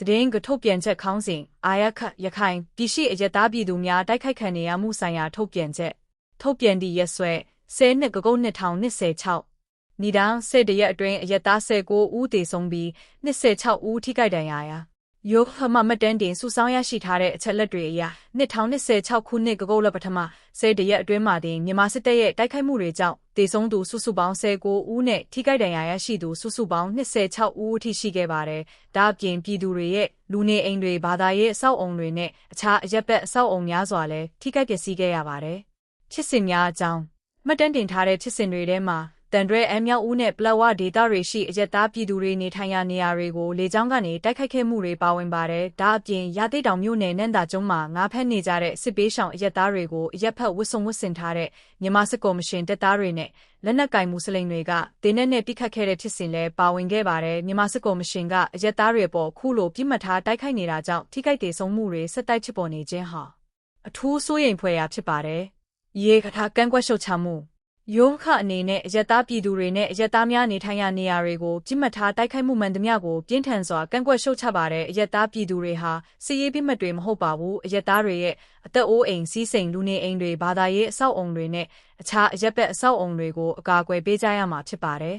သတင်းကထုတ်ပြန်ချက်ခေါင်းစဉ်အာရခရခိုင်ပြည်ရှိအယက်သားပြည်သူများတိုက်ခိုက်ခံနေရမှုဆိုင်ရာထုတ်ပြန်ချက်ထုတ်ပြန်သည့်ရက်စွဲ10နှစ်ကုတ်2026နီတောင်10ရက်အတွင်းအယက်သား19ဦးသေဆုံးပြီး26ဦးထိခိုက်ဒဏ်ရာရယောဟမမတန်တင်စုဆောင်ရရှိထားတဲ့အချက်လက်တွေအရ2026ခုနှစ်ကုတ်လပထမ10ရက်အတွင်းမှာတင်မြန်မာစစ်တပ်ရဲ့တိုက်ခိုက်မှုတွေကြောင့်သေဆုံးသူစုစုပေါင်း19ဦးနဲ့ထိခိုက်ဒဏ်ရာရရှိသူစုစုပေါင်း26ဦးအထိရှိခဲ့ပါတယ်။ဒါ့အပြင်ပြည်သူတွေရဲ့လူနေအိမ်တွေဘာသာရေးအဆောက်အုံတွေနဲ့အခြားအရပ်ဘက်အဆောက်အုံများစွာလည်းထိခိုက်ပျက်စီးခဲ့ရပါတယ်။ချစ်စင်များအကြောင်းမှတ်တမ်းတင်ထားတဲ့ချစ်စင်တွေထဲမှာတန်တွဲအမြောက်ဦးနဲ့ပလက်ဝဒေသတွေရှိအရက်သားပြည်သူတွေနေထိုင်ရာနေရာတွေကိုလေကြောင်းကနေတိုက်ခိုက်ခဲ့မှုတွေပါဝင်ပါတယ်။ဒါအပြင်ရသေးတောင်မြို့နယ်နန်းသာကျွန်းမှာငါးဖက်နေကြတဲ့စစ်ပေးရှောင်အရက်သားတွေကိုအရက်ဖက်ဝစ်စုံဝစ်စင်ထားတဲ့မြန်မာစစ်ကော်မရှင်တပ်သားတွေနဲ့လက်နက်ကင်မူစလိမ်တွေကဒေနက်နဲ့ပြစ်ခတ်ခဲ့တဲ့ဖြစ်စဉ်လည်းပါဝင်ခဲ့ပါတယ်။မြန်မာစစ်ကော်မရှင်ကအရက်သားတွေအပေါ်ခုလိုပြစ်မှတ်ထားတိုက်ခိုက်နေတာကြောင့်ထိခိုက်ဒေဆုံးမှုတွေဆက်တိုက်ဖြစ်ပေါ်နေခြင်းဟာအထူးစိုးရိမ်ဖွယ်ရာဖြစ်ပါတယ်။ရေကထားကန့်ကွက်ရှုတ်ချမှုယောခအနေနဲ့အယက်သားပြည်သူတွေနဲ့အယက်သားများနေထိုင်ရာနေရာတွေကိုပြစ်မှတ်ထားတိုက်ခိုက်မှုမှန်သမျှကိုပြင်းထန်စွာကန့်ကွက်ရှုတ်ချပါတဲ့အယက်သားပြည်သူတွေဟာစစ်ရေးပြစ်မှတ်တွေမဟုတ်ပါဘူးအယက်သားတွေရဲ့အသက်အိုးအိမ်စီးစိမ်လူနေအိမ်တွေဘာသာရေးအဆောက်အုံတွေနဲ့အခြားအယက်ဘက်အဆောက်အုံတွေကိုအကာအကွယ်ပေးကြရမှာဖြစ်ပါတယ်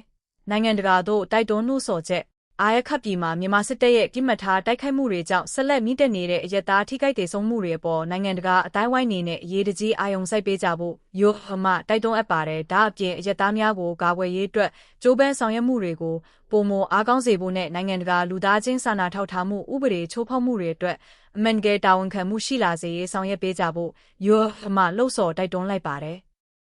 နိုင်ငံတကာတို့တိုက်တွန်းနှိုးဆော်ချက်အာရခပြည်မှာမြန်မာစစ်တပ်ရဲ့ပြစ်မှတ်ထားတိုက်ခိုက်မှုတွေကြောင့်ဆက်လက်မြင့်တက်နေတဲ့အယက်သားထိခိုက်ဒေဆုံးမှုတွေအပေါ်နိုင်ငံတကာအတိုင်းဝိုင်းနေနဲ့အရေးတကြီးအာရုံစိုက်ပေးကြဖို့ယောဟမတိုက်တွန်းအပ်ပါတယ်ဒါအပြင်အယက်သားများကိုကာကွယ်ရေးအတွက်ကြိုးပမ်းဆောင်ရွက်မှုတွေကိုပိုမိုအားကောင်းစေဖို့နဲ့နိုင်ငံတကာလူသားချင်းစာနာထောက်ထားမှုဥပဒေချိုးဖောက်မှုတွေအတွက်အမှန်တကယ်တာဝန်ခံမှုရှိလာစေရေးဆောင်ရွက်ပေးကြဖို့ယောဟမလှုံ့ဆော်တိုက်တွန်းလိုက်ပါတယ်